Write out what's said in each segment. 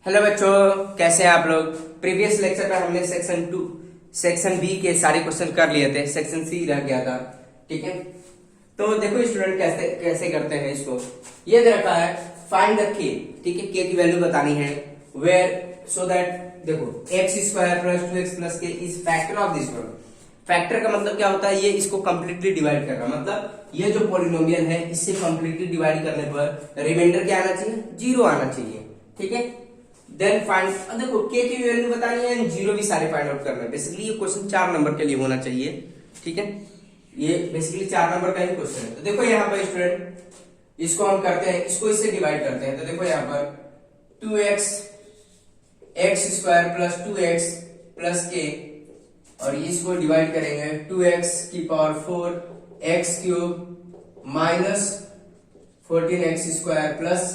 Hello बच्चों, कैसे हैं आप लोग। प्रीवियस लेक्चर में हमने सेक्शन बी के सारे क्वेश्चन कर लिए थे, सेक्शन सी रह गया था। ठीक है, तो देखो स्टूडेंट कैसे कैसे करते हैं इसको। ये दे रखा है फाइंड द के। ठीक है, के की वैल्यू बतानी है वेयर सो दैट देखो x square plus 2x plus k is factor of this one. Factor का मतलब क्या होता है, ये इसको कंप्लीटली डिवाइड करना, मतलब ये जो पॉलिनोमियल है इससे कंप्लीटली डिवाइड करने पर रिमाइंडर क्या आना चाहिए, जीरो आना चाहिए। ठीक है, देन फाइंड देखो के की वैल्यू बतानी है एंड जीरो भी सारे फाइंड आउट करना है। बेसिकली ये क्वेश्चन 4 नंबर के लिए होना चाहिए। ठीक है, ये बेसिकली 4 नंबर का ही क्वेश्चन है। तो देखो यहाँ पर स्टूडेंट इसको हम करते हैं, इसको इससे डिवाइड करते हैं। तो देखो यहाँ पर 2x x square plus 2x plus के, और इसको डिवाइड करेंगे 2x की power 4 x cube minus 14x square plus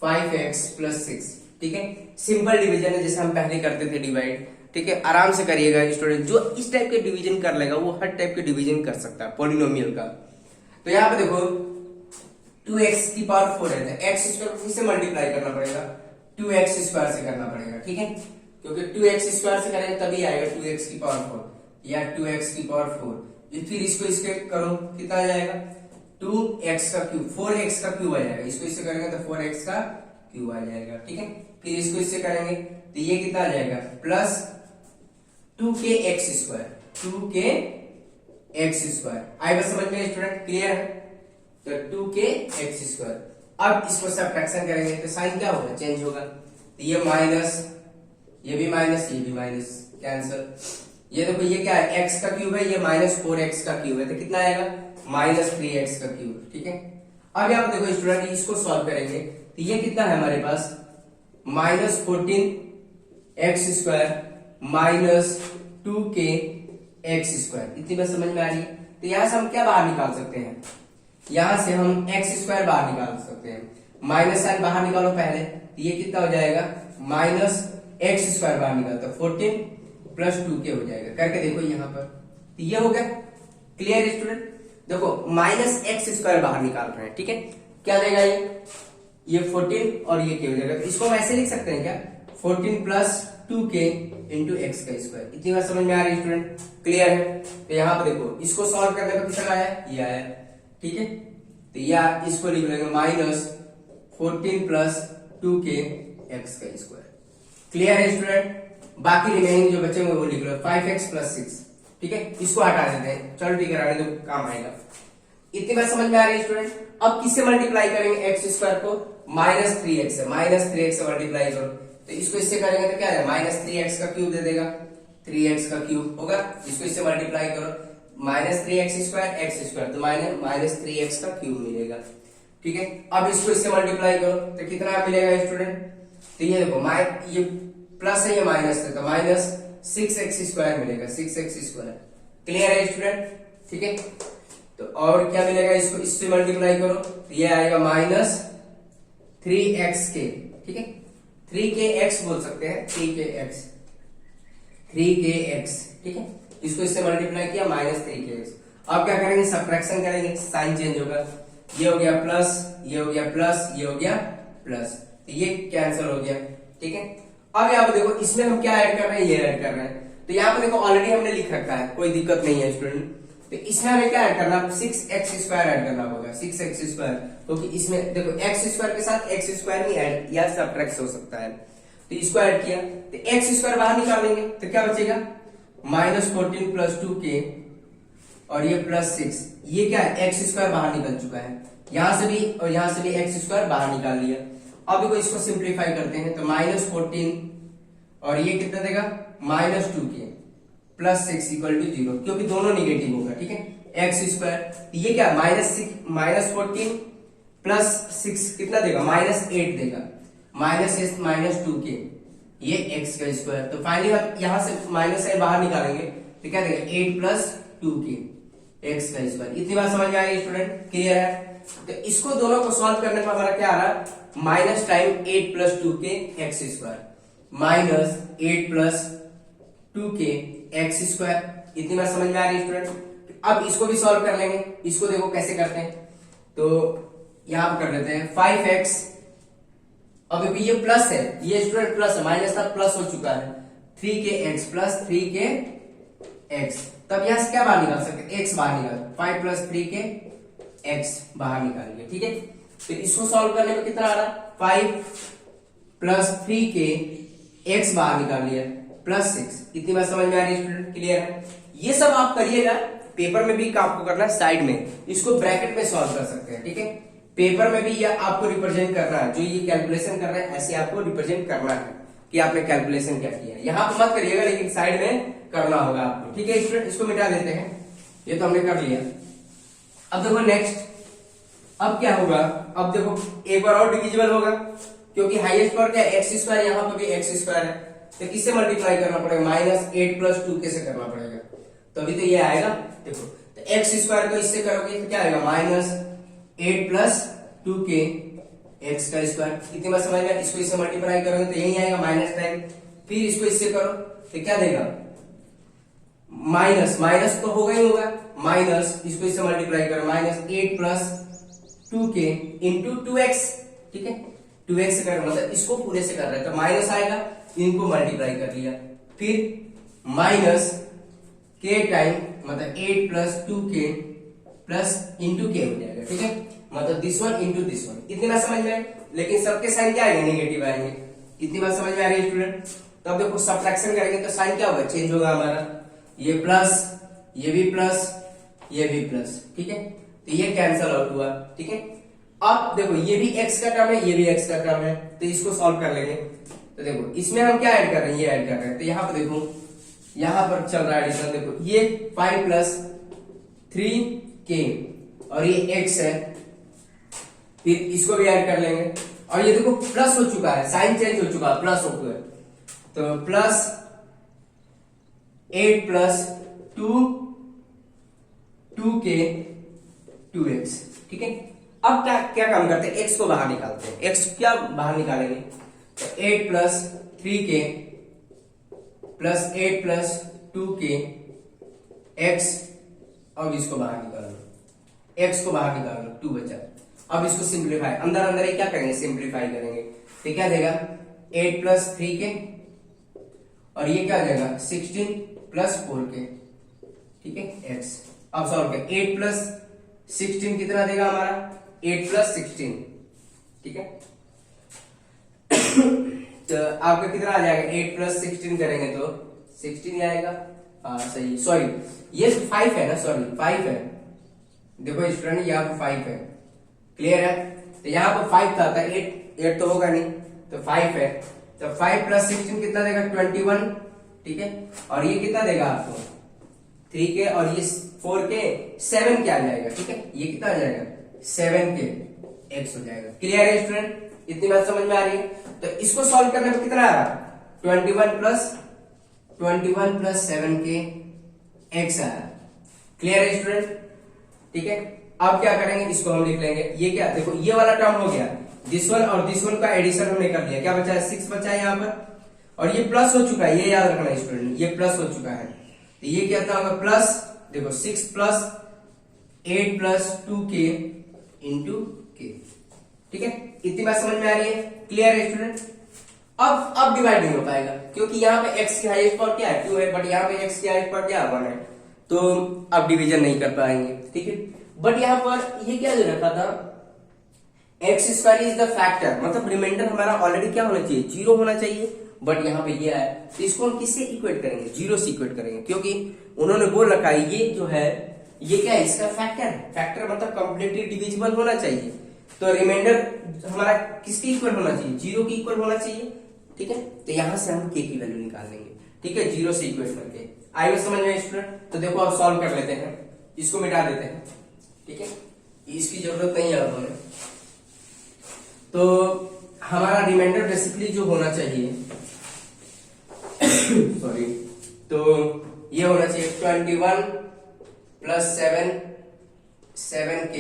5x plus 6। ठीक है, सिंपल डिवीजन है जैसे हम पहले करते थे डिवाइड। ठीक है, आराम से करिएगा स्टूडेंट, जो इस टाइप के डिवीजन कर लेगा वो हर टाइप के डिवीजन कर सकता है पॉलिनोमियल का। तो यहाँ पे देखो 2x की पावर 4 है, एक्स स्क्वायर फिर से मल्टीप्लाई करना पड़ेगा, 2x स्क्वायर से करना पड़ेगा। ठीक है, क्योंकि 2x स्क्वायर से करेंगे तभी आएगा 2x की पावर 4 या 2x की पावर 4। फिर इसको इसके करो, कितना आ जाएगा 2x का क्यूब, 4x का क्यूब आ जाएगा। इसको इससे करेंगे तो 4x का क्यूब आ जाएगा। ठीक है, फिर इसको इससे करेंगे तो ये कितना आ जाएगा plus 2k x square, 2k x square. आई बस समझ में स्टूडेंट, क्लियर है। तो 2k एक्स स्क्वायर, अब इसको सब्ट्रैक्शन करेंगे तो साइन क्या होगा, चेंज होगा। तो ये माइनस, ये भी माइनस, ये भी माइनस, कैंसल। ये देखो ये क्या है, x का क्यूब है, ये माइनस 4x का क्यूब है, तो कितना आएगा माइनस 3x का क्यूब। ठीक है, अब यहाँ पर देखो स्टूडेंट इसको सॉल्व करेंगे तो ये कितना है हमारे पास minus 14x square minus 2k x square. इतनी बात समझ में आ रही है। तो यहां से हम क्या बाहर निकाल सकते हैं, यहां से हम एक्स स्क्वायर बाहर निकाल सकते हैं। माइनस साइन बाहर निकालो पहले, तो ये कितना हो जाएगा माइनस एक्स स्क्वायर बाहर निकालते 14 प्लस 2k हो जाएगा। करके देखो यहाँ पर, तो ये हो गया। क्लियर स्टूडेंट, देखो माइनस एक्स स्क्वायर बाहर निकाल रहे हैं। ठीक है, क्या देगा ये 14 और ये क्या हो जाएगा। तो इसको हम ऐसे लिख सकते हैं क्या, 14 प्लस 2k इंटू एक्स का स्क्वायर। इतनी बात समझ में आ रही है स्टूडेंट, क्लियर है। तो यहाँ पर देखो इसको सॉल्व करने पर कितना आया, ये आया। ठीक है, तो या इसको लिख लेंगे माइनस 14 प्लस 2k एक्स का स्क्वायर। क्लियर है स्टूडेंट। बाकी रिमेनिंग जो बचे वो लिख लो 5x प्लस 6। ठीक है, इसको हटा देते हैं, चलो ठीक है, तो काम आएगा। इतनी बात समझ में आ रही है स्टूडेंट। अब किससे मल्टीप्लाई करेंगे एक्स स्क्वायर को, माइनस 3x से, माइनस 3x से मल्टीप्लाई करो तो इसको इससे करेंगे तो क्या है माइनस 3x का क्यूब दे देगा, 3x का क्यूब होगा। इसको इससे मल्टीप्लाई करो minus 3x square x square, तो माइनस 3x का क्यूब मिलेगा। ठीक है, अब इसको इससे मल्टीप्लाई करो तो कितना मिलेगा स्टूडेंट, तो ये देखो ये प्लस है, ये माइनस है, तो माइनस 6x स्क्वायर मिलेगा, 6x स्क्वायर। क्लियर है स्टूडेंट। ठीक है, तो और क्या मिलेगा, इसको इससे मल्टीप्लाई करो तो ये आएगा माइनस 3x के। ठीक है, 3kx बोल सकते हैं, 3kx। ठीक है, इसको इससे मल्टीप्लाई किया माइनस 3kx। अब क्या करेंगे, सब्ट्रैक्शन करेंगे, साइन चेंज होगा, ये हो गया प्लस, ये हो गया प्लस, ये हो गया प्लस, तो ये कैंसिल हो गया। ठीक है, अब यहाँ पे देखो इसमें हम क्या ऐड कर रहे हैं, ये ऐड कर रहे हैं। तो यहाँ पे देखो ऑलरेडी हमने लिख रखा है, कोई दिक्कत नहीं है स्टूडेंट। तो इसमें हमें क्या ऐड करना, 6x स्क्वायर ऐड करना होगा, 6x स्क्वायर, क्योंकि इसमें देखो x स्क्वायर के साथ x स्क्वायर ही ऐड या सब्ट्रैक्ट हो सकता है। तो इसको ऐड किया तो x स्क्वायर बाहर निकालेंगे तो क्या बचेगा माइनस 14 प्लस 2k और ये प्लस 6, ये क्या है एक्स स्क्वायर बाहर निकल चुका है, यहां से भी और यहां से भी एक्स स्क्वायर बाहर निकाल लिया। अब इसको सिंप्लीफाई करते हैं तो माइनस 14 और ये कितना देगा minus 2k plus 6 equal to 0, क्योंकि दोनों निगेटिव होगा। ठीक है, एक्स स्क्वायर, ये क्या माइनस 14 प्लस 6 कितना देगा माइनस 8 देगा, माइनस 2k, ये एक्स का स्क्वायर। तो फाइनली आप यहां से माइनस साइन बाहर निकालेंगे तो क्या देगा 8 प्लस 2k एक्स का स्क्वायर। इतनी बात समझ में आ रही है स्टूडेंट, क्लियर है। तो इसको दोनों को सॉल्व करने पर हमारा क्या आ रहा है, minus time 8 plus 2k x square minus 8 plus 2k x square. इतनी बात समझ में आ रही है स्टूडेंट। अब इसको भी सॉल्व कर लेंगे, इसको देखो कैसे करते हैं। तो यहां पर कर लेते हैं 5x अब देखो ये प्लस है, ये स्टूडेंट प्लस है, माइनस था प्लस हो चुका है, 3kx प्लस 3kx। तब यहां से क्या बाहर निकाल सकते हैं, x बाहर निकाल, 5 प्लस 3kx बाहर निकालिए, ठीक है। फिर इसको सॉल्व करने में कितना आ रहा है, 5 प्लस 3kx बाहर निकाल लिया प्लस 6। इतनी बात समझ में आ रही है स्टूडेंट, क्लियर है। ये सब आप करिएगा, पेपर में भी आपको करना है, साइड में इसको ब्रैकेट में सॉल्व कर सकते हैं, ठीक है। पेपर में भी यह आपको रिप्रेजेंट करना है, जो ये कैलकुलेशन कर रहे हैं ऐसे आपको रिप्रेजेंट करना है कि आपने कैलकुलेशन क्या किया है। यहां पर मत करिएगा, लेकिन साइड में करना होगा आपको, ठीक है स्टूडेंट। इसको मिटा देते हैं, ये तो हमने कर लिया। अब देखो नेक्स्ट, अब क्या होगा, अब देखो एक बार और डिविजिबल होगा, क्योंकि हाईएस्ट पावर क्या है, एक्स स्क्वायर, यहाँ पर भी एक्स स्क्वायर है, तो किससे मल्टीप्लाई करना पड़ेगा, -8 + 2 कैसे करना पड़ेगा, तभी तो ये आएगा। देखो तो एक्स स्क्वायर को इससे करोगे तो क्या आएगा, -8 + 2k एक्स का स्क्वायर। इतनी बात समझ में, इसको इससे मल्टीप्लाई करोगे तो यही आएगा -10। फिर इसको इससे करो तो क्या देगा, माइनस तो होगा ही होगा, माइनस इसको इससे मल्टीप्लाई करो, -8 + 2k इंटू 2x, ठीक है। 2x से कर मतलब इसको पूरे से कर रहे हैं तो माइनस आएगा, इनको मल्टीप्लाई कर लिया, फिर माइनस k टाइम मतलब 8 + 2k प्लस इंटू k हो जाएगा, ठीक है। मतलब this one into this one. इतनी बात समझ में, लेकिन सबके साइन क्या आएंगे, नेगेटिव आएंगे। इतनी बात समझ में आ रही है स्टूडेंट। तब देखो सब्ट्रैक्शन करेंगे तो साइन क्या होगा, चेंज होगा हमारा, ये प्लस, ये भी प्लस, ये भी प्लस, ठीक है। तो ये कैंसल आउट हुआ, ठीक है। अब देखो ये भी x का टर्म है, ये भी x का टर्म है, तो इसको सॉल्व कर लेंगे। तो देखो इसमें हम क्या ऐड कर रहे हैं, ये ऐड कर रहे हैं, तो यहाँ पर देखो, यहाँ पर चल रहा है एडिशन, देखो ये 5 + 3k और ये x है, फिर इसको भी ऐड कर लेंगे। और ये देखो प्लस हो चुका है, साइन चेंज हो चुका है, प्लस हो चुका है, तो प्लस 8 + 2k 2x, ठीक है। अब क्या क्या काम करते हैं, x को बाहर निकालते हैं। x क्या बाहर निकालेंगे, तो 8 + 3k प्लस 8 + 2k x। अब इसको बाहर निकालो, x को बाहर निकालो, 2 बचा। अब इसको सिंप्लीफाई, अंदर अंदर ही क्या करेंगे, सिंप्लीफाई करेंगे, तो क्या देगा 8 + 3k और ये क्या देगा 16 + 4k, ठीक है x। अब सॉल्व कर, 8 + 16 कितना देगा हमारा, 8 + 16, ठीक है। तो आपका कितना आ जाएगा, 8 + 16 करेंगे तो 16 ही आएगा। हाँ सही, सॉरी ये 5 है ना, सॉरी 5 है, देखो स्टूडेंट यहाँ पर 5 है, क्लियर है। तो यहाँ पर 5 था, 8 तो होगा नहीं, तो 5 है, तो 5 + 16 कितना देगा 21, ठीक है। और ये कितना देगा आपको 3k और ये 4k 7 क्या आ जाएगा, ठीक है। ये कितना आ जाएगा 7k x हो जाएगा, क्लियर है स्टूडेंट। इतनी बात समझ में आ रही है। तो इसको सॉल्व करने में कितना आ रहा है, 21 + 7k x आया, क्लियर है स्टूडेंट, ठीक है। अब क्या करेंगे, इसको हम लिख लेंगे, ये क्या, देखो ये वाला टर्म हो गया, दिस वन और दिस वन का एडिशन हमने कर लिया, क्या बचा है 6 बचा है यहाँ पर, और ये प्लस हो चुका है, ये याद रखना स्टूडेंट, ये प्लस हो चुका है, तो ये क्या था होगा प्लस, देखो 6 + 8 + 2k इंटू k, ठीक है। इतनी बात समझ में आ रही है, क्लियर है स्टूडेंट। अब डिवाइड नहीं हो पाएगा, क्योंकि यहाँ पे x की हाईएस्ट पावर क्या है 2 है, बट यहाँ पे x की हाईएस्ट पावर क्या 1 है, तो अब डिवीजन नहीं कर पाएंगे, ठीक है। बट यहाँ पर ये क्या दे रखा था, x² इज द फैक्टर, मतलब रिमाइंडर हमारा ऑलरेडी क्या होना चाहिए, 0 होना चाहिए, बट यहाँ पे ये है, तो इसको हम किससे इक्वेट करेंगे, 0 से इक्वेट करेंगे, क्योंकि उन्होंने बोल रखा है ये जो है ये क्या है, इसका फैक्टर है, फैक्टर मतलब कंप्लीटली डिविजिबल होना चाहिए, तो रिमाइंडर हमारा किसके इक्वल होना चाहिए, 0 के इक्वल होना चाहिए, ठीक है। तो यहां से हम k की वैल्यू निकाल लेंगे, ठीक है, 0 से इक्वेट करके। आइए समझ में स्टूडेंट। तो देखो अब सॉल्व कर लेते हैं, इसको मिटा देते हैं, ठीक है, इसकी जरूरत नहीं है अब हमें। तो हमारा रिमाइंडर बेसिकली जो होना चाहिए सॉरी, तो ये होना चाहिए 21 + 7k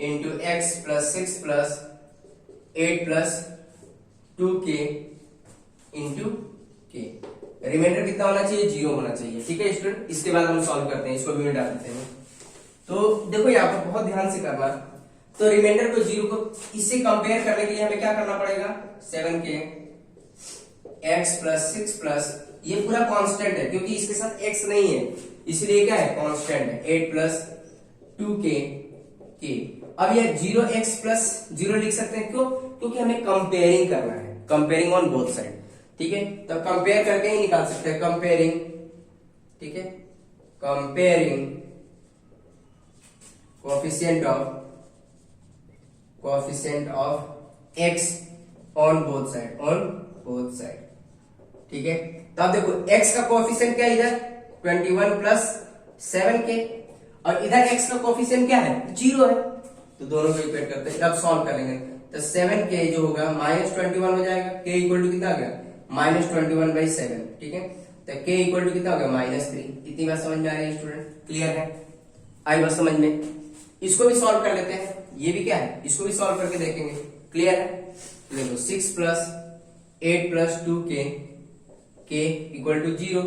into x + 6 + 8 + 2k into k। Reminder कितना होना चाहिए, 0 होना चाहिए, ठीक है स्टूडेंट। इसके बाद हम सॉल्व करते हैं, इसको भी मिटा देते हैं। तो देखो यहाँ पर बहुत ध्यान से करना, तो रिमाइंडर को 0 को इससे कंपेयर करने के लिए हमें क्या करना पड़ेगा, 7k x प्लस 6 प्लस ये पूरा कांस्टेंट है क्योंकि इसके साथ x नहीं है, इसलिए क्या है, कांस्टेंट है, 8 प्लस 2k k। अब ये 0x प्लस 0 लिख सकते हैं, क्यों, क्योंकि हमें कंपेयरिंग करना है, कंपेयरिंग ऑन बोथ साइड, ठीक है। तो कंपेयर करके ही निकाल सकते हैं, कंपेयरिंग, ठीक है, comparing coefficient of x on both side, ठीक है। तो अब देखो x का कोएफिशिएंट क्या है इधर, 21 प्लस 7k, और इधर x का कोएफिशिएंट क्या है, 0 है, तो दोनों को इक्वेट करते हैं। अब सॉल्व करेंगे तो 7k जो होगा -21 हो जाएगा, k इक्वल टू कितना आ गया, -21/7, ठीक है। तो k इक्वल टू कितना हो गया, -3। इतनी बात समझ में आ रही है स्टूडेंट, क्लियर है, आई बात समझ में। इसको भी सॉल्व कर लेते हैं, ये भी क्या है, इसको भी सॉल्व करके देखेंगे, क्लियर है। देखो 6 plus 8 plus 2k k equal to 0,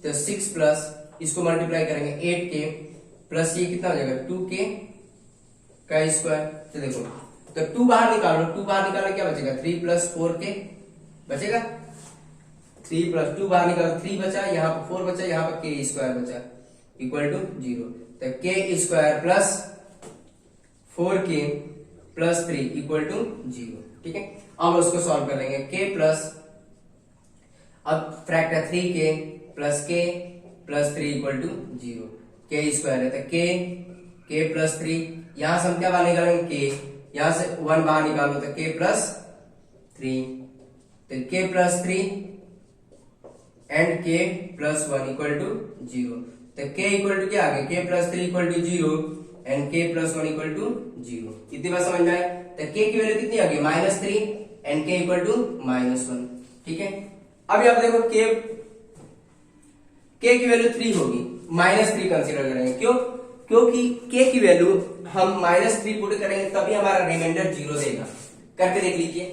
तो 6 प्लस इसको मल्टीप्लाई करेंगे 8k प्लस ये कितना हो जाएगा 2k का स्क्वायर। तो देखो तो 2 बाहर निकालो, 2 बाहर निकालना क्या बचेगा, 3 प्लस 4k बचेगा, 3 प्लस 2 बाहर निकालो 3 बचा, यहाँ पर 4 बचा, यहाँ पर k स्क्वायर बचा इक्वल टू 0। तो k square plus 4k plus 3 equal to 0, ठीक है। अब उसको सॉल्व कर लेंगे, k प्लस, अब factor 3k plus k plus 3 equal to 0, k square है तो k प्लस 3, यहां से हम क्या बाहर निकालेंगे, k, यहां से 1 बाहर निकालो तो k प्लस 3, तो k plus 3 and k plus 1 equal to 0, तो k इक्वल टू क्या आ गया, k plus 3 equal to 0 and k plus 1 equal to 0। इतनी बात समझ में आए, तो k की वैल्यू कितनी आ गई, -3 एंड k इक्वल टू -1, ठीक है। अभी आप देखो k की वैल्यू 3 होगी, -3 कंसीडर करेंगे, क्यों, क्योंकि k की वैल्यू हम -3 पुट करेंगे तभी हमारा रिमाइंडर 0 देगा, करके देख लीजिए।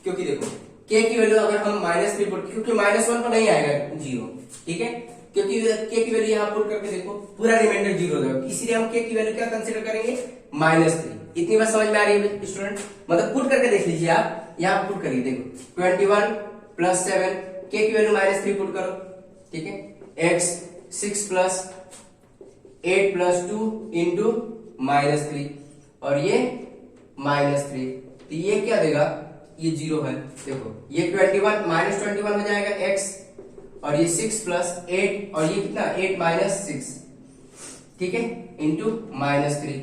क्योंकि देखो k की वैल्यू अगर हम -3 पुट, क्योंकि -1 पर नहीं आएगा 0, ठीक है, क्योंकि k की वैल्यू यहाँ पुट करके देखो पूरा रिमाइंडर 0 देगा, इसीलिए हम k की वैल्यू क्या कंसीडर करेंगे, -3। इतनी बात समझ में आ रही है स्टूडेंट, मतलब पुट करके देख लीजिए आप, यहाँ पुट करिए, देखो 21 प्लस 7, k की वैल्यू -3 पुट करो, ठीक है, x 6 प्लस 8 प्लस 2 इंटू -3 और ये -3, तो ये क्या देगा, ये 0 है, देखो ये 21 -21 हो जाएगा x, और ये 6 प्लस 8 और ये कितना 8 माइनस 6, ठीक है, इंटू -3,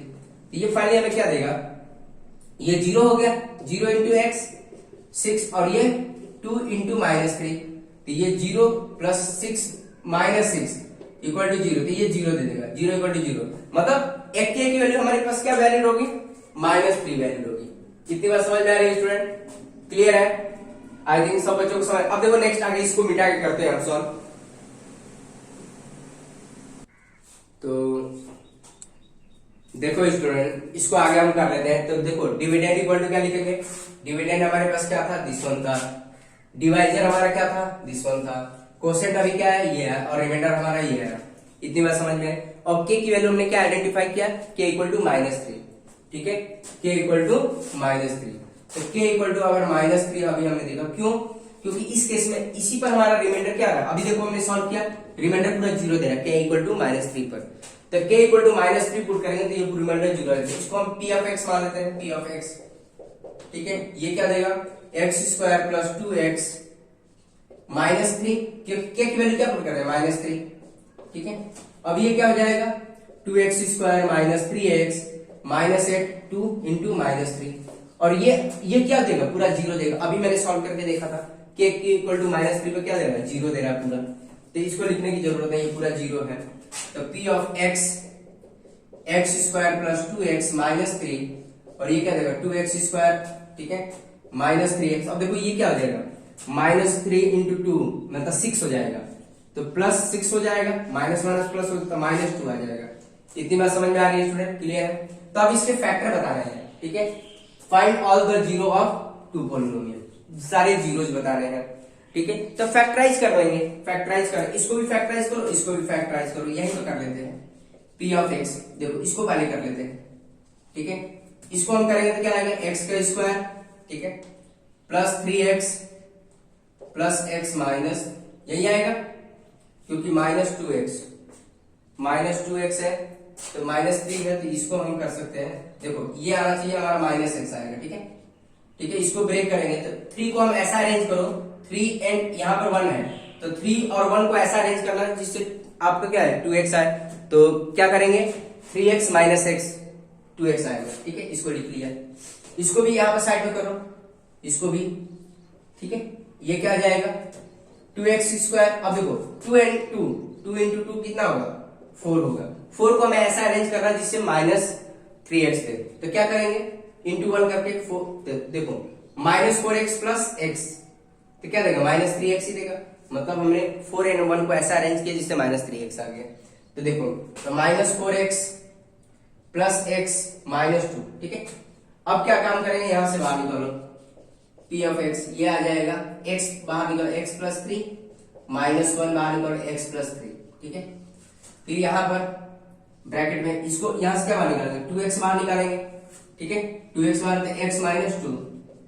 तो ये फाइनली हमें क्या देगा, ये 0 हो गया, 0 इंटू एक्स 6 और ये 2 इंटू -3, तो ये 0 प्लस 6 माइनस 6 इक्वल टू 0, तो ये 0 दे देगा, 0 इक्वल टू 0, मतलब एक के की वैल्यू हमारे पास क्या वैलिड होगी, -3 वैलिड होगी। इतनी बात समझ में आ रही है स्टूडेंट, क्लियर है, आई थिंक सब बच्चों को समझ। अब देखो नेक्स्ट आगे इसको मिटा के करते हैं हम सॉल्व। तो देखो स्टूडेंट इसको आगे हम कर लेते हैं, तो देखो डिविडेंड इक्वल टू क्या लिखेंगे, डिविडेंड हमारे पास क्या था, दिस वन था, डिवाइजर हमारा क्या था, दिस वन था, कोसेंट अभी क्या है, ये है, और रिमाइंडर हमारा ये है। इतनी बात समझ में। और k की वैल्यू हमने क्या आइडेंटिफाई किया, k इक्वल टू -3, ठीक है, k इक्वल टू -3, तो k इक्वल टू अगर -3 अभी हमने देखा, क्यों, क्योंकि इस केस में इसी पर हमारा रिमाइंडर क्या है, अभी देखो हमने सॉल्व किया, रिमाइंडर पूरा 0 दे रहा है, k इक्वल टू -3 पर, तो k इक्वल टू -3 पुट करेंगे तो ये रिमाइंडर 0 है, इसको हम p ऑफ x मान लेते हैं, p ऑफ x, ठीक है, ये क्या देगा, x² प्लस 2x -3, क्योंकि k की वैल्यू क्या पुट कर रहे हैं, -3, ठीक है। अब ये क्या हो जाएगा, 2x² minus 3x minus 8 2 into -3, और ये क्या देगा, पूरा 0 देगा। अभी मैंने सॉल्व करके देखा था, k इक्वल टू -3 पे क्या दे रहा है, 0 दे रहा है पूरा, तो इसको लिखने की जरूरत है, ये पूरा 0 है, तो p of x² plus 2x minus 3 और ये क्या देगा 2x², ठीक है, माइनस 3x। अब देखो ये क्या हो जाएगा, -3 इंटू 2 मतलब 6 हो जाएगा, तो प्लस 6 हो जाएगा, माइनस माइनस प्लस हो तो -2 आ जाएगा। इतनी बात समझ में आ रही है स्टूडेंट, क्लियर है। तो अब इसके फैक्टर बता रहे हैं, ठीक है, find all the zero of 2 polynomial, सारे जीरोज बता रहे हैं, ठीक है। तो फैक्टराइज कर लेंगे, फैक्टराइज कर, इसको भी फैक्टराइज करो, इसको भी फैक्टराइज करो, यही तो कर लेते हैं। p ऑफ x, देखो इसको पहले कर लेते हैं, ठीक है, इसको हम करेंगे तो क्या आएगा एक्स का स्क्वायर, ठीक है, plus 3x plus x minus, यही आएगा क्योंकि -2x है तो -3 है, तो इसको हम कर सकते हैं, देखो ये आना चाहिए हमारा -x आएगा, ठीक है, ठीक है। इसको ब्रेक करेंगे तो 3 को हम ऐसा अरेंज करो, 3 एंड यहाँ पर 1 है तो 3 और 1 को ऐसा अरेंज करना जिससे आपका क्या है 2x आए, तो क्या करेंगे 3x माइनस एक्स 2x आएगा, ठीक है, इसको लिख लिया। इसको भी यहाँ पर साइड में करो, इसको भी, ठीक है, ये क्या आ जाएगा 2x स्क्वायर। अब देखो 2 इंटू 2 कितना होगा 4 होगा, 4 को हमें ऐसा अरेंज करना जिससे -3x दे, तो क्या करेंगे इंटू 1 करके 4, देखो -4x प्लस एक्स, तो क्या देगा -3x ही देगा, मतलब हमने 4 एंड 1 को ऐसा अरेंज किया जिससे -3x आ गया। तो देखो तो -4x प्लस एक्स -2, ठीक है। अब क्या काम करेंगे, यहां से बाहर निकालो p ऑफ x, ये आ जाएगा x बाहर निकालो x प्लस 3 -1 बाहर निकालो x प्लस 3, ठीक है। फिर यहां पर ब्रैकेट में इसको यहां से क्या बाहर निकालेंगे 2x बाहर निकालेंगे, ठीक है, 2x बाहर तो x -2,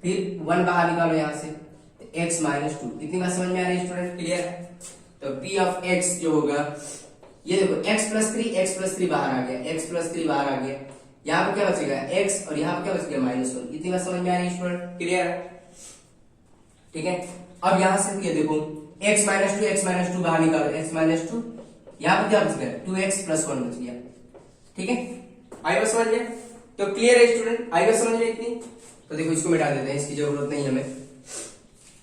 फिर 1 बाहर निकालो यहां से x -2, इतनी बात समझ में आ रही है स्टूडेंट, क्लियर है। तो p ऑफ x जो होगा, ये देखो x प्लस 3 बाहर आ गया, x प्लस 3 बाहर आ गया, यहाँ पर क्या बचेगा x और यहाँ पर क्या बचेगा -1, इतनी बात समझ में आ रही है स्टूडेंट, क्लियर है, ठीक है। अब यहां से ये देखो x -2 बाहर निकालो, x -2, यहाँ पर क्या बच गया 2x प्लस 1 बच गया, ठीक है। आई बात समझ में, तो क्लियर है स्टूडेंट, आई बात समझ में इतनी। तो देखो इसको मिटा देते हैं, इसकी जरूरत नहीं हमें।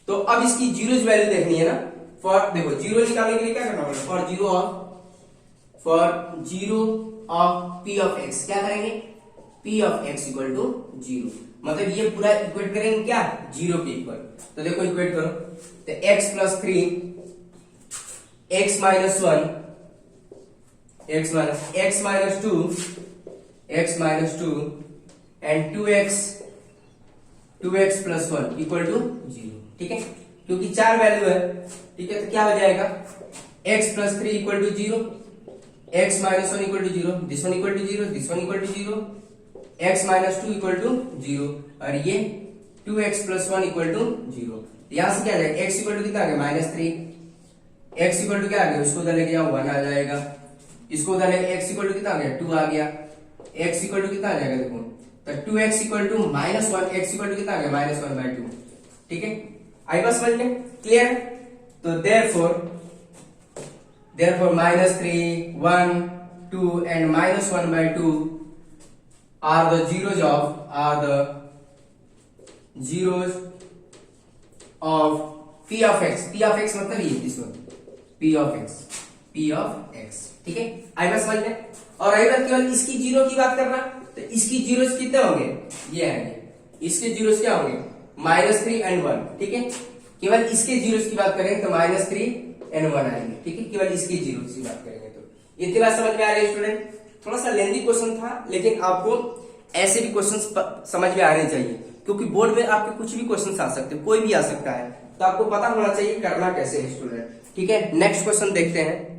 तो अब इसकी जीरोज वैल्यू देखनी है ना, फॉर देखो जीरो निकालने के लिए क्या करना पड़ेगा, for zero of p of x, क्या करेंगे p of x equal to 0, मतलब ये पूरा इक्वेट करेंगे क्या 0 के इक्वल। तो देखो इक्वेट करो, तो x plus 3 x minus 1 x minus 2 and 2x plus 1 equal to 0, ठीक है, क्योंकि 4 वैल्यू है, ठीक है। तो क्या हो जाएगा x plus 3 equal to 0, x minus 1 equal to 0, this one equal to 0, this one equal to 0, x minus 2 equal to 0 और ये 2x प्लस 1 इक्वल टू 0। यहां से क्या आ जाएगा x इक्वल टू कितना आ गया -3, x इक्वल टू क्या आ गया, इसको उधर लेके जाओ 1 आ जाएगा, इसको उधर लेके x इक्वल टू कितना आ गया 2 आ गया, x इक्वल टू कितना आ जाएगा देखो, तो 2x equal to -1, x equal to कितना आ गया -1/2, ठीक है। आई बस समझ में, क्लियर। तो therefore -3 1 2 and -1/2 are the zeros of p of x, p of x मतलब ये this one p of x, ठीक है। आई बात समझ में। और आई बात केवल इसकी जीरो की बात करना, तो इसकी जीरोस कितने होंगे, ये आएंगे, इसके जीरोस क्या होंगे -3 and 1, ठीक है। केवल इसके जीरोस की बात करें तो -3 and 1 आएंगे, ठीक है, केवल इसके जीरोस की बात करेंगे। तो इतनी बात समझ में आ रही है स्टूडेंट। थोड़ा सा लेंथी क्वेश्चन था, लेकिन आपको ऐसे भी क्वेश्चन समझ में आने चाहिए, क्योंकि बोर्ड में आपके कुछ भी क्वेश्चन आ सकते हैं, कोई भी आ सकता है, तो आपको पता होना चाहिए करना कैसे है स्टूडेंट, ठीक है। नेक्स्ट क्वेश्चन देखते हैं,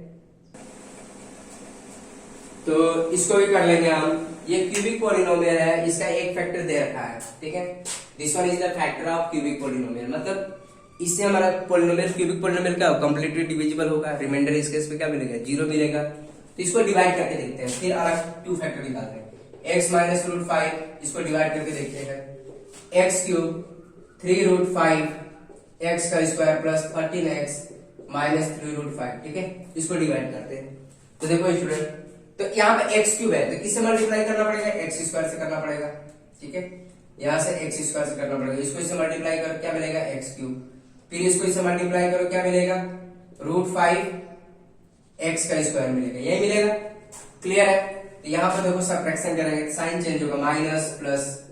तो इसको भी कर लेंगे हम। ये क्यूबिक पॉलिनोमियल है, इसका एक फैक्टर दे रखा है, ठीक है। This one is the factor of cubic polynomial, मतलब इससे हमारा पॉलिनोमियल क्यूबिक पॉलिनोमियल क्या होगा, कंप्लीटली डिविजिबल होगा, रिमाइंडर इस केस पे क्या मिलेगा 0 मिलेगा। तो इसको डिवाइड करके देखते हैं, फिर अलग 2 फैक्टर निकालते हैं। x माइनस √5, इसको डिवाइड करके देखते हैं, x क्यूब 3√5 x का स्क्वायर प्लस 13x माइनस 3√5, ठीक है, इसको डिवाइड करते हैं। तो देखो स्टूडेंट, तो यहाँ पे x क्यूब है, तो किससे मल्टीप्लाई करना पड़ेगा, x स्क्वायर से करना पड़ेगा, ठीक है, यहाँ से x स्क्वायर से करना पड़ेगा। इसको इससे मल्टीप्लाई करो क्या मिलेगा x क्यूब, फिर इसको इससे मल्टीप्लाई करो क्या मिलेगा √5 x का स्क्वायर मिलेगा, यही मिलेगा, क्लियर है। तो यहाँ पर देखो सबट्रैक्शन करेंगे, साइन चेंज होगा, माइनस प्लस,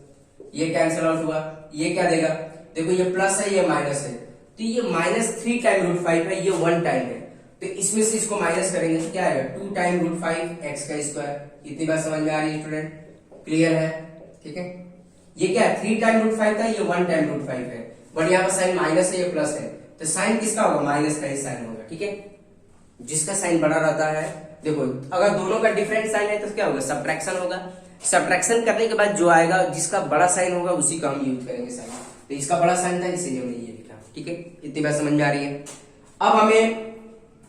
ये कैंसिल आउट हुआ, ये क्या देगा, देखो ये प्लस है ये माइनस है, तो ये -3 टाइम √5 है, ये 1 टाइम है, तो इसमें से इसको माइनस करेंगे तो क्या आएगा 2 टाइम √5 x का स्क्वायर। इतनी बात समझ में आ रही है स्टूडेंट, क्लियर है, ठीक है। ये क्या है 3 टाइम √5 था, ये 1 टाइम √5 है, बट यहाँ पर साइन माइनस है, ये प्लस है, तो साइन किसका होगा, माइनस का ही साइन होगा, ठीक है। जिसका साइन बड़ा रहता है, देखो अगर दोनों का डिफरेंट साइन है तो क्या होगा, सब्ट्रैक्शन होगा, सब्ट्रैक्शन करने के बाद जो आएगा, जिसका बड़ा साइन होगा उसी का हम यूज करेंगे साइन। तो इसका बड़ा साइन था इसलिए हमने ये लिखा। ठीक है, इतनी बात समझ में आ रही है। अब हमें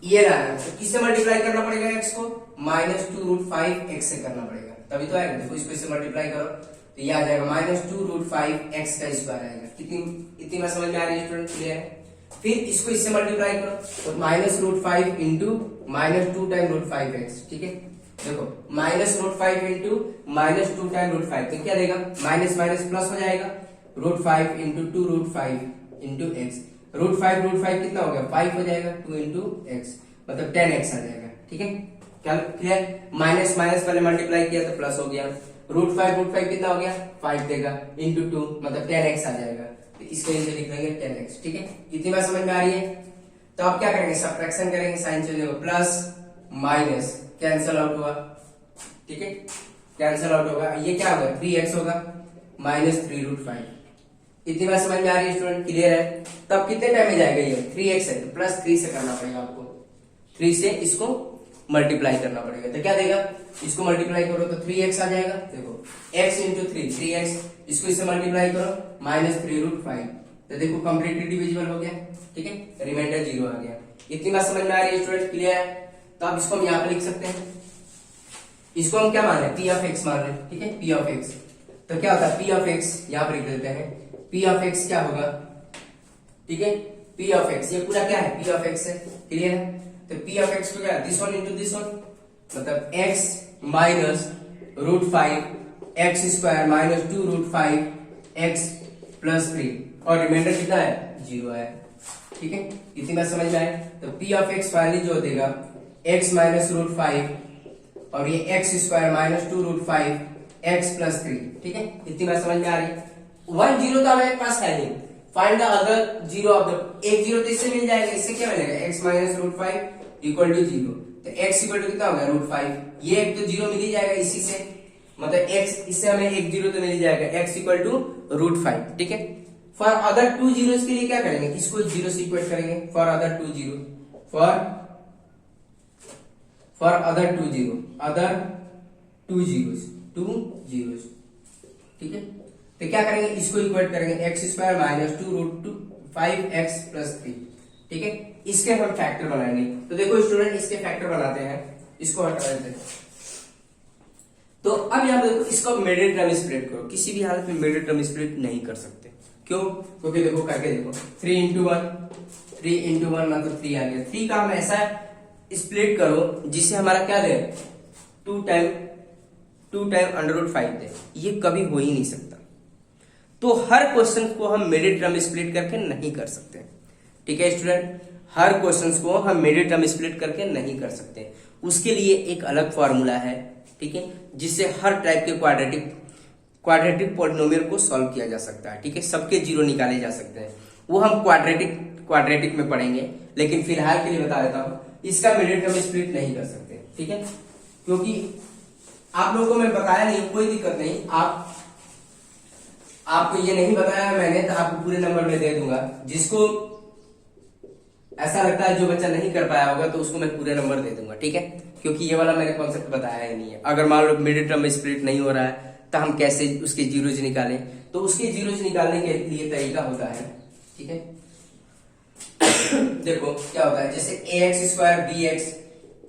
ये लाना है, तो किससे मल्टीप्लाई करना पड़ेगा x को? -2√5 x से करना पड़ेगा, तभी तो आएगा। देखो इसको इससे मल्टीप्लाई करो तो ये आ जाएगा -2√5 x का स्क्वायर आएगा। इतनी बात समझ में आ रही है स्टूडेंट? क्लियर है? फिर इसको इससे मल्टीप्लाई करो तो -√5 इंटू -2 टाइम √5x। ठीक है, देखो -√5 इंटू -2 टाइम √5 तो क्या देगा? माइनस माइनस प्लस हो जाएगा, √5 इंटू 2√5 इंटू x। √5 कितना हो गया? 5 हो जाएगा, 2 इंटू x मतलब 10x आ जाएगा। ठीक है, क्या क्लियर? माइनस माइनस पहले मल्टीप्लाई किया तो प्लस हो गया, √5 कितना हो गया? 5 देगा, इंटू 2 मतलब 10x आ जाएगा। तो इसको इनसे लिख देंगे 10x। ठीक है, इतनी बात समझ में आ रही है? तो अब क्या करेंगे? सब्ट्रैक्शन करेंगे, साइन चेंज होगा, प्लस माइनस कैंसल आउट हुआ। ठीक है, कैंसल आउट होगा, ये क्या होगा? 3x होगा, -3√5। इतनी बात समझ में आ रही है स्टूडेंट? क्लियर है? तब कितने टाइम में जाएगा ये? 3x है तो +3 से करना पड़ेगा आपको, 3 से इसको मल्टीप्लाई करना पड़ेगा। तो क्या देगा? इसको मल्टीप्लाई करो तो 3x आ जाएगा। देखो x इंटू 3x, इसको इससे मल्टीप्लाई करो -3√5 तो देखो कंप्लीटली डिविजिबल हो गया। ठीक है, रिमाइंडर 0 आ गया। इतनी बात समझ में आ रही है स्टूडेंट? क्लियर है? तो अब इसको हम यहाँ पे लिख सकते हैं, इसको हम क्या मान रहे हैं? p ऑफ x मान रहे हैं। ठीक है, p ऑफ x तो क्या होता है? p ऑफ x यहाँ पर लिख देते हैं, p ऑफ x क्या होगा? ठीक है, p ऑफ x ये पूरा क्या है? p ऑफ x है। क्लियर है? तो p ऑफ x को क्या? This one into this one मतलब x minus √5 x square -2√5 x plus 3 और रिमाइंडर कितना है? 0 है। ठीक है, इतनी बात समझ में आए? तो p ऑफ x फाइनली जो देगा x माइनस √5 और ये x स्क्वायर -2√5 x प्लस 3। ठीक है, इतनी बात समझ में आ रही है? 1 0 तो हमारे पास है नहीं, find the other 0 of the, एक 0 तो इससे मिल जाएगा, इससे क्या मिलेगा? x minus √5 equal to 0। तो x इक्वल टू कितना हो गया? √5। ये एक तो 0 मिल ही जाएगा इसी से, मतलब x इससे हमें एक 0 तो मिल ही जाएगा, x इक्वल टू √5। ठीक है, फॉर अदर 2 जीरोस के लिए क्या करेंगे? इसको 0 से इक्वेट करेंगे। For other 2 0, for other 2 0, other 2 zeros. ठीक है, तो क्या करेंगे? इसको इक्वेट करेंगे, x स्क्वायर -2√5x प्लस 3। ठीक है, इसके हम फैक्टर बनाएंगे। तो देखो स्टूडेंट, इसके फैक्टर बनाते हैं, इसको हटा देते हैं। तो अब यहाँ पे देखो, इसको मिडिल टर्म स्प्लिट करो, किसी भी हालत में मिडिल टर्म स्प्लिट नहीं कर सकते। क्यों? क्योंकि देखो करके देखो, 3 इंटू 1 मतलब 3 आ गया। 3 का हम ऐसा स्प्लिट करो जिससे हमारा क्या दे? 2 टाइम √5 दे। ये कभी हो ही नहीं सकता। तो हर क्वेश्चन को हम मिडिल टर्म स्प्लिट करके नहीं कर सकते। ठीक है स्टूडेंट, हर क्वेश्चन को हम मिडिल टर्म स्प्लिट करके नहीं कर सकते। उसके लिए एक अलग फॉर्मूला है। ठीक है, जिससे हर टाइप के क्वाड्रेटिक पॉलिनोमियल को सॉल्व किया जा सकता है। ठीक है, सबके 0 निकाले जा सकते हैं, वो हम क्वाड्रेटिक में पढ़ेंगे। लेकिन फिलहाल के लिए बता देता हूं, इसका मिडिल टर्म स्प्लिट नहीं कर सकते। ठीक है, क्योंकि आप लोगों को मैं बताया नहीं, कोई दिक्कत नहीं, आपको ये नहीं बताया मैंने तो आपको पूरे नंबर में दे दूंगा। जिसको ऐसा लगता है जो बच्चा नहीं कर पाया होगा तो उसको मैं पूरे नंबर दे दूंगा। ठीक है, क्योंकि ये वाला मैंने कॉन्सेप्ट बताया ही नहीं है। अगर मान लो मिडिल टर्म स्प्लिट नहीं हो रहा है तो हम कैसे उसके जीरोज निकालें? तो उसके जीरोज निकालने के लिए तरीका होता है। ठीक है, देखो क्या होता है, जैसे ax square bx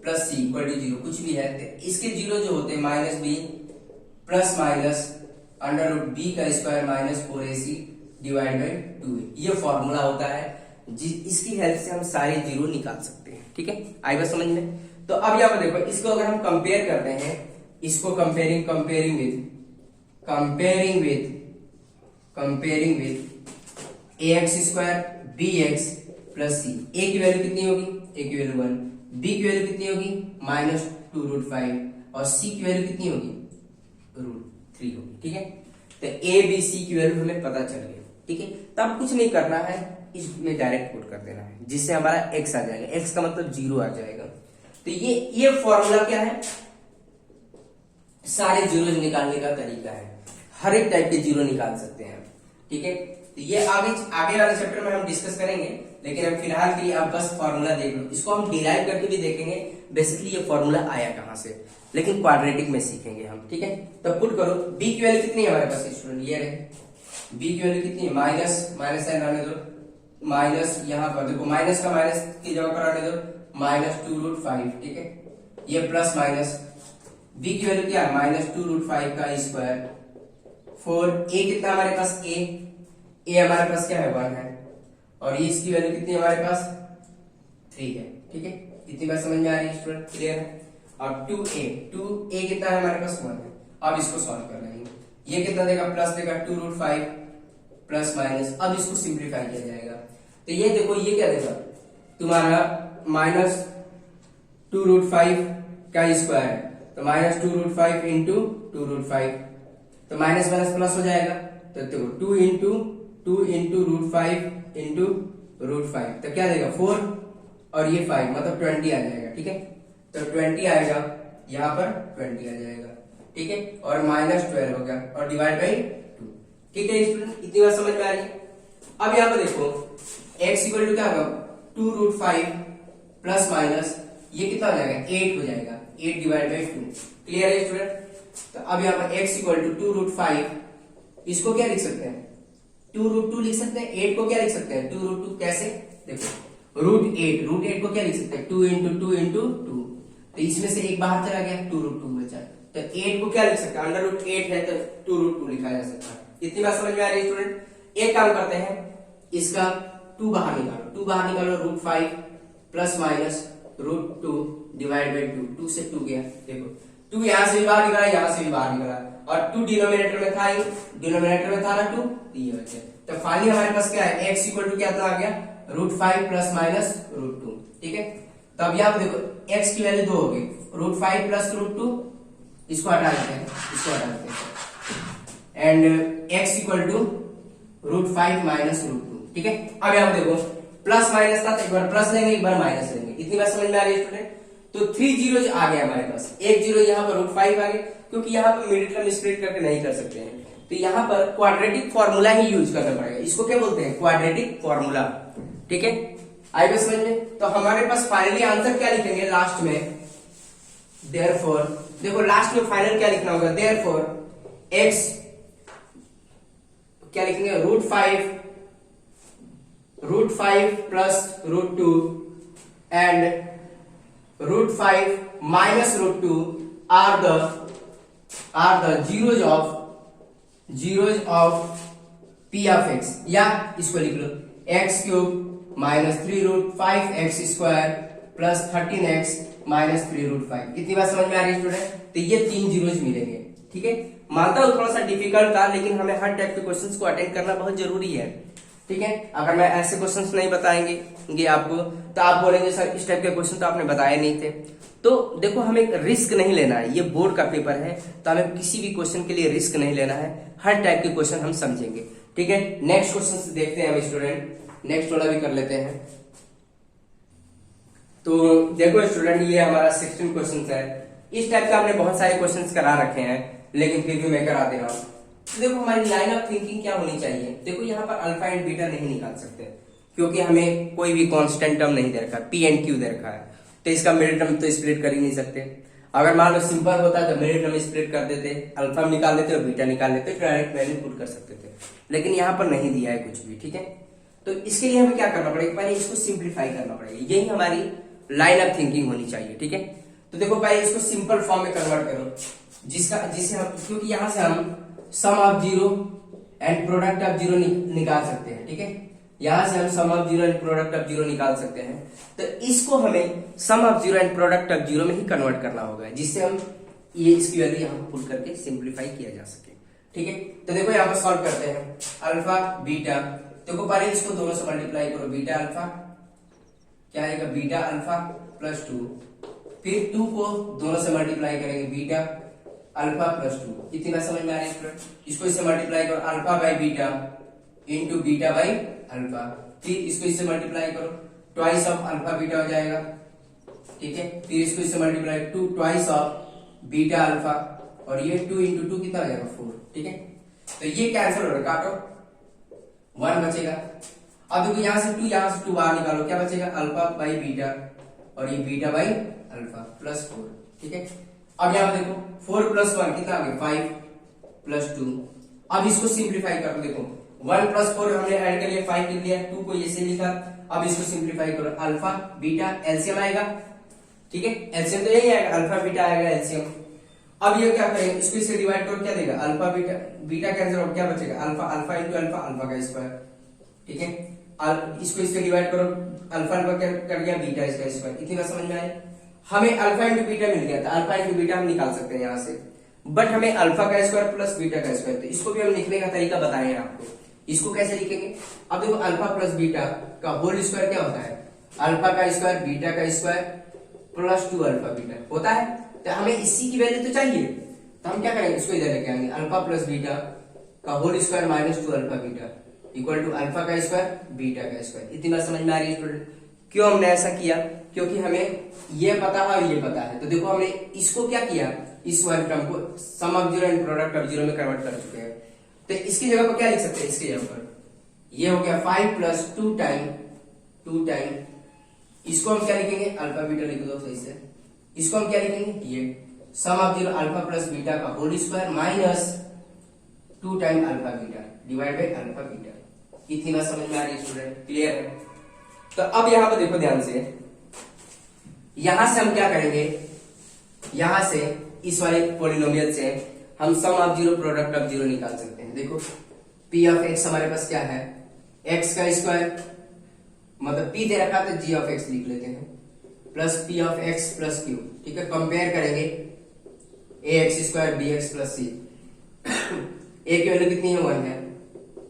plus c equal to 0 कुछ भी है, तो इसके जीरो जो होते हैं -b प्लस माइनस √b का square -4ac divide by 2a। ये फॉर्मूला होता है, इसकी हेल्प से हम सारे जीरो निकाल सकते हैं। ठीक है, आई बात समझ में? तो अब यहाँ पर देखो, इसको अगर हम कंपेयर करते हैं, इसको comparing with ax square bx plus c. a की वैल्यू कितनी होगी? a की वैल्यू 1, b की वैल्यू कितनी होगी? -2√5 और c की वैल्यू कितनी होगी? √3 होगी। ठीक है, तो a b c की वैल्यू हमें पता चल गई। ठीक है, तब कुछ नहीं करना है, इसमें डायरेक्ट पुट कर देना है, जिससे हमारा x आ जाएगा। x का मतलब 0 आ जाएगा। तो ये फॉर्मूला क्या है? सारे जीरो निकालने का तरीका है। हर एक टाइप के जीरो निकाल सकते हैं। ठीक है, तो ये आगे आगे वाले चैप्टर में हम डिस्कस करेंगे, लेकिन अब फिलहाल के लिए आप बस फॉर्मूला देख लो। इसको हम डिराइव करके भी देखेंगे बेसिकली ये फॉर्मूला आया कहां से, लेकिन क्वाड्रेटिक में सीखेंगे हम। ठीक है, तो पुट करो बी की वैल्यू कितनी है हमारे पास स्टूडेंट, ये रहे बी की वैल्यू कितनी है, माइनस माइनस साइन आने दो, माइनस यहाँ पर देखो माइनस का माइनस की जगह पर आने दो, -2√5। ठीक है, ये प्लस माइनस बी की वैल्यू क्या है, -2√5 का स्क्वायर 4। ए कितना हमारे पास, ए हमारे पास क्या है 1 है, और इसकी वैल्यू कितनी है हमारे पास 3 है। ठीक है, इतनी बात समझ में आ रही है स्टूडेंट, क्लियर है। अब 2a कितना है हमारे पास 1 है। अब इसको सॉल्व कर लेंगे, ये कितना देगा, प्लस देगा 2√5 प्लस माइनस। अब इसको सिंप्लीफाई किया जाएगा, तो ये देखो ये क्या देगा तुम्हारा -2√5 का स्क्वायर है, तो -2√5 इंटू 2√5, तो माइनस माइनस प्लस हो जाएगा, तो देखो 2 इंटू √5 इंटू √5, तो क्या देगा 4 और ये 5 मतलब 20 आ जाएगा। ठीक है, तो 20 आएगा, यहाँ पर 20 आ जाएगा। ठीक है, और -12 हो गया और डिवाइड बाई 2। ठीक है स्टूडेंट, इतनी बात समझ में आ रही है। अब यहाँ पर देखो x इक्वल टू क्या होगा 2√5 प्लस माइनस ये कितना हो जाएगा 8 हो जाएगा, 8 डिवाइड बाई 2। क्लियर है स्टूडेंट। तो अब यहाँ पर x इक्वल टू 2√5, इसको क्या लिख सकते हैं 2√2 लिख सकते हैं। 8 को क्या लिख सकते हैं 2√2, कैसे देखो √8 को क्या लिख सकते हैं 2 इंटू 2, तो इसमें से एक बाहर चला गया 2√2 बचा, तो 8 को क्या लिख सकते हैं √8 है तो 2√2 लिखा जा सकता है। इतनी बात समझ में आ रही है स्टूडेंट। एक काम करते हैं, इसका 2 बाहर निकालो, √5 प्लस माइनस √2 डिवाइड बाई 2 से 2 गया, देखो 2 यहां से भी बाहर निकला, यहां से भी बाहर निकला, और 2 डिनोमिनेटर में था, ना 2, तो ये बचे। तो फाइनली हमारे पास क्या है x इक्वल टू क्या आ गया √5 प्लस माइनस √2। ठीक है, तो अब यहाँ पे देखो x की वैल्यू 2 हो गई, √5 प्लस √2 इसको हटा देते हैं, and x equal to √5 minus √2। ठीक है, अब यहाँ पे देखो प्लस माइनस था, तो एक बार प्लस लेंगे एक बार माइनस लेंगे। इतनी बात समझ में आ रही है स्टूडेंट। तो 3 जीरो आ गया हमारे पास, एक जीरो यहाँ पर √5 आ गया, क्योंकि यहाँ पर मिडिल टर्म स्प्लिट करके नहीं कर सकते हैं, तो यहाँ पर क्वाड्रेटिक फॉर्मूला ही यूज करना पड़ेगा। इसको क्या बोलते हैं क्वाड्रेटिक फॉर्मूला। ठीक है, आइए समझ में। तो हमारे पास फाइनली आंसर क्या लिखेंगे लास्ट में, देयरफॉर देखो लास्ट में फाइनल क्या लिखना होगा, देयरफॉर x क्या लिखेंगे √5 plus √2 and √5 minus √2 are the zeros of p of x, या इसको लिख लो x³ minus 3√5x square plus 13x minus 3√5। कितनी बात समझ में आ रही है स्टूडेंट। तो ये 3 जीरोज मिलेंगे। ठीक है, मानता हूं थोड़ा सा डिफिकल्ट था, लेकिन हमें हर टाइप के क्वेश्चंस को अटेंड करना बहुत जरूरी है। ठीक है, अगर मैं ऐसे क्वेश्चंस नहीं बताएंगे आपको, तो आप बोलेंगे सर इस टाइप के क्वेश्चन तो आपने बताए नहीं थे। तो देखो हमें रिस्क नहीं लेना है, ये बोर्ड का पेपर है, तो हमें किसी भी क्वेश्चन के लिए रिस्क नहीं लेना है, हर टाइप के क्वेश्चन हम समझेंगे। ठीक है, नेक्स्ट क्वेश्चन देखते हैं हम स्टूडेंट, नेक्स्ट वाला भी कर लेते हैं। तो देखो स्टूडेंट, ये हमारा 16 क्वेश्चन है। इस टाइप का हमने बहुत सारे क्वेश्चन करा रखे हैं, लेकिन फिर भी मैं करा दे रहा हूँ। तो देखो हमारी लाइन ऑफ थिंकिंग क्या होनी चाहिए। देखो यहाँ पर अल्फा एंड बीटा नहीं निकाल सकते, क्योंकि हमें कोई भी कांस्टेंट टर्म नहीं दे रखा, पी एंड क्यू दे रखा है, तो इसका मिडिल टर्म तो स्प्लिट कर ही नहीं सकते। अगर मान लो सिंपल होता तो मिडिल टर्म स्प्लिट कर देते, अल्फा निकाल देते और बीटा निकाल देते, डायरेक्ट वैल्यू पुट कर सकते थे, लेकिन यहाँ पर नहीं दिया है कुछ भी। ठीक है, तो इसके लिए हमें क्या करना पड़ेगा, पहले इसको सिंप्लीफाई करना पड़ेगा, यही हमारी लाइन ऑफ थिंकिंग होनी चाहिए। ठीक है, तो देखो पहले इसको सिंपल फॉर्म में कन्वर्ट करो, जिसे हम, क्योंकि यहां से हम sum of zero and product of zero निकाल सकते हैं। ठीक है, यहां से हम sum of zero and product of zero निकाल सकते हैं, तो इसको हमें sum of zero and product of zero में ही कन्वर्ट करना होगा, जिससे हम ये इसकी वैल्यू यहाँ पुट करके सिंप्लीफाई किया जा सके। ठीक है, तो देखो यहाँ पर सॉल्व करते हैं, अल्फा बीटा, देखो पहले इसको दोनों से मल्टीप्लाई करो, बीटा अल्फा क्या आएगा, बीटा अल्फा प्लस 2, फिर 2 को दोनों से मल्टीप्लाई करेंगे, बीटा अल्फा प्लस 2। इतनी बात समझ में आ रही है। इसको इससे मल्टीप्लाई करो, alpha by beta into beta by alpha, फिर इसको इससे मल्टीप्लाई करो, ट्वाइस ऑफ अल्फा बीटा हो जाएगा। ठीक है, फिर इसको इससे multiply 2 twice of beta alpha, और ये 2 इंटू 2 कितना हो जाएगा 4। ठीक है, तो ये कैंसिल हो रहा है, काटो, 1 बचेगा। अब देखो यहाँ से 2 बाहर निकालो, क्या बचेगा, अल्फा बाई बीटा, और ये बीटा बाई अल्फा प्लस 4, ठीक है। अब यहाँ पे देखो 4 प्लस 1 कितना आ गया 5 प्लस 2। अब इसको सिंप्लीफाई करो, देखो 1 प्लस 4 हमने ऐड कर लिया, 5 लिख लिया, 2 को ये से लिखा। अब इसको सिंप्लीफाई करो, अल्फा बीटा एलसीएम आएगा, ठीक है, एलसीएम तो यही आएगा, अल्फा बीटा आएगा एलसीएम। अब ये क्या करेंगे, इसको इससे डिवाइड करो, क्या देगा, अल्फा बीटा, बीटा कैंसिल हो, क्या बचेगा, alpha, alpha into alpha, alpha का स्क्वायर, ठीक है। इसको इससे डिवाइड करो, अल्फा अल्फा कर दिया, बीटा इसका स्क्वायर। इतनी बात समझ में आई। हमें अल्फा इंटू बीटा मिल गया था, अल्फा इंटू बीटा हम निकाल सकते हैं यहाँ से, बट हमें अल्फा का स्क्वायर प्लस बीटा का स्क्वायर, तो इसको भी हम लिखने का तरीका बताए हैं आपको। इसको कैसे लिखेंगे, अब देखो अल्फा प्लस बीटा का होल स्क्वायर क्या होता है, अल्फा का स्क्वायर बीटा का स्क्वायर प्लस 2 अल्फा बीटा होता है। तो हमें इसी की वैल्यू तो चाहिए, तो हम क्या करेंगे, इसको इधर लेके आएंगे, अल्फा प्लस बीटा का whole square minus 2 alpha beta equal to alpha का स्क्वायर बीटा का स्क्वायर। इतनी बात समझ में आ रही है स्टूडेंट। क्यों हमने ऐसा किया, क्योंकि हमें ये पता है और ये पता है। तो देखो हमने इसको क्या किया, इस वाले टर्म को sum of zero and product of zero में कन्वर्ट कर चुके हैं। तो इसकी जगह पर क्या लिख सकते हैं, इसकी जगह पर ये हो गया 5 प्लस 2 टाइम, इसको हम क्या लिखेंगे, अल्फा बीटा लिख दो सही से। इसको हम क्या लिखेंगे, ये sum of zero alpha plus beta का whole square minus 2 time alpha beta divide by alpha beta. इतनी बात समझ में आ रही है स्टूडेंट, क्लियर है। तो अब यहां पर देखो ध्यान से, यहां से हम क्या करेंगे, यहां से इस वाले पॉलिनोमियल से हम sum of zero product of zero निकाल सकते हैं। देखो p ऑफ x हमारे पास क्या है, x का स्क्वायर, मतलब p दे रखा तो g ऑफ x लिख लेते हैं, plus p of x plus q, ठीक है। कंपेयर करेंगे ax square bx plus c। a की वैल्यू कितनी है 1 है,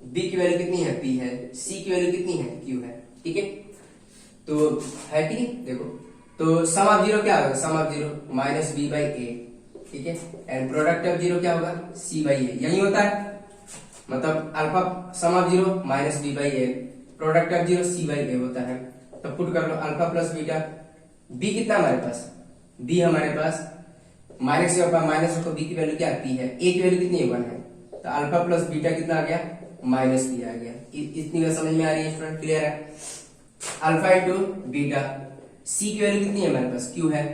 b की वैल्यू कितनी है p है, c की वैल्यू कितनी है q है, ठीक है। तो है कि नहीं, देखो तो सम ऑफ जीरो क्या होगा, sum of zero minus b by a, ठीक है, एंड प्रोडक्ट ऑफ जीरो क्या होगा c बाई a, यही होता है। मतलब alpha sum of zero minus b by a, product of zero c by a होता है। तो पुट कर लो अल्फा प्लस बीटा, b कितना हमारे पास, b हमारे पास माइनस b की वैल्यू क्या है p है, a की वैल्यू कितनी है 1 है, तो अल्फा प्लस बीटा कितना आ गया माइनस b आ गया। इतनी बात समझ में आ रही है स्टूडेंट, क्लियर है। अल्फा इंटू बीटा, c की वैल्यू कितनी है हमारे पास q है,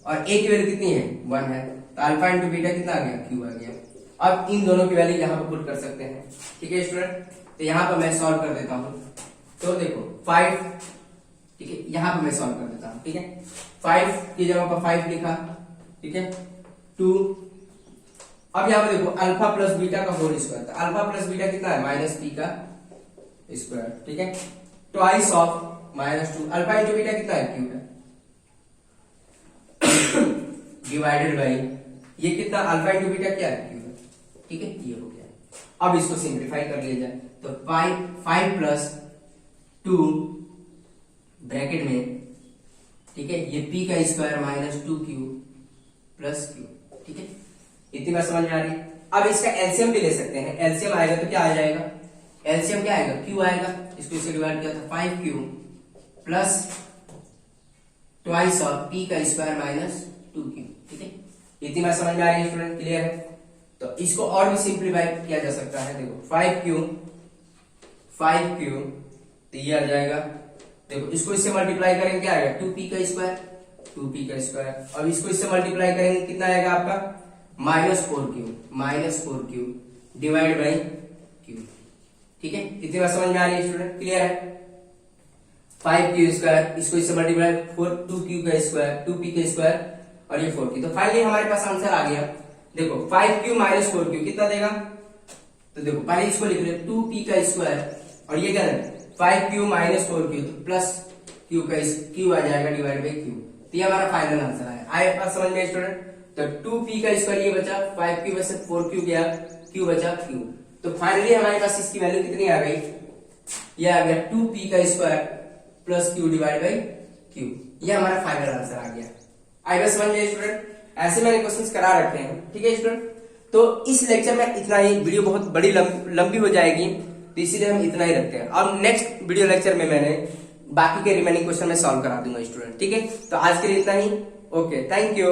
और a की वैल्यू कितनी है 1 है, तो अल्फा इंटू बीटा कितना आ गया q आ गया। अब इन दोनों की वैल्यू यहाँ पर पुट कर सकते हैं, ठीक है स्टूडेंट। तो यहाँ पर मैं सॉल्व कर देता हूँ, तो देखो 5, ठीक है, यहाँ पर मैं सॉल्व कर देता हूँ, ठीक है। 5 की जगह पर 5 लिखा, ठीक है, 2। अब यहाँ पर देखो अल्फा प्लस बीटा का होल स्क्वायर, तो अल्फा प्लस बीटा कितना है माइनस p का स्क्वायर, ठीक है, twice of minus 2, alpha into beta कितना है q है, डिवाइडेड बाई ये कितना अल्फा इंटू बीटा क्या है q है, ठीक है, ये हो गया। अब इसको सिंप्लीफाई कर लिया जाए, तो 5 प्लस 2 ब्रैकेट में, ठीक है, ये p का square minus 2q plus q, ठीक है। इतनी बात समझ में आ रही है। अब इसका एलसीएम भी ले सकते हैं, एलसीएम आएगा तो क्या आ जाएगा, एलसीएम क्या आएगा q आएगा, इसको इससे डिवाइड किया तो 5q plus twice of p का स्क्वायर माइनस 2q, ठीक है। इतनी बात समझ में आ रही है स्टूडेंट, क्लियर है। तो इसको और भी सिंप्लीफाई किया जा सकता है, देखो 5q तो ये आ जाएगा, देखो इसको इससे मल्टीप्लाई करेंगे क्या आएगा 2p का स्क्वायर, अब इसको इससे मल्टीप्लाई करेंगे कितना आएगा आपका minus 4q divide by q, ठीक है। इतनी बात समझ में आ रही है स्टूडेंट, क्लियर है। 5q स्क्वायर, इसको इससे मल्टीप्लाई 2q का स्क्वायर 2p का स्क्वायर और ये 4q, तो फाइनली हमारे पास आंसर आ गया। देखो 5q माइनस 4q कितना देगा, तो देखो पहले इसको लिख ले 2p का स्क्वायर और ये क्या है 5q माइनस 4q, तो प्लस q का q आ जाएगा डिवाइड बाई q, तो ये हमारा फाइनल आंसर है। आए बात समझ में स्टूडेंट। तो 2p का स्क्वायर ये बचा, 5q में से 4q गया, q बचा q, तो फाइनली हमारे पास इसकी वैल्यू कितनी आ गई, ये आ गया 2p का square plus q divide by q, ये हमारा फाइनल आंसर आ गया। आई बात समझ में स्टूडेंट। ऐसे मैंने क्वेश्चंस करा रखे हैं, ठीक है स्टूडेंट। तो इस लेक्चर में इतना ही, वीडियो बहुत बड़ी लंबी हो जाएगी, तो इसीलिए हम इतना ही रखते हैं। और नेक्स्ट वीडियो लेक्चर में मैंने बाकी के रिमेनिंग क्वेश्चन में सॉल्व करा दूंगा स्टूडेंट, ठीक है। तो आज के लिए इतना ही, ओके, थैंक यू।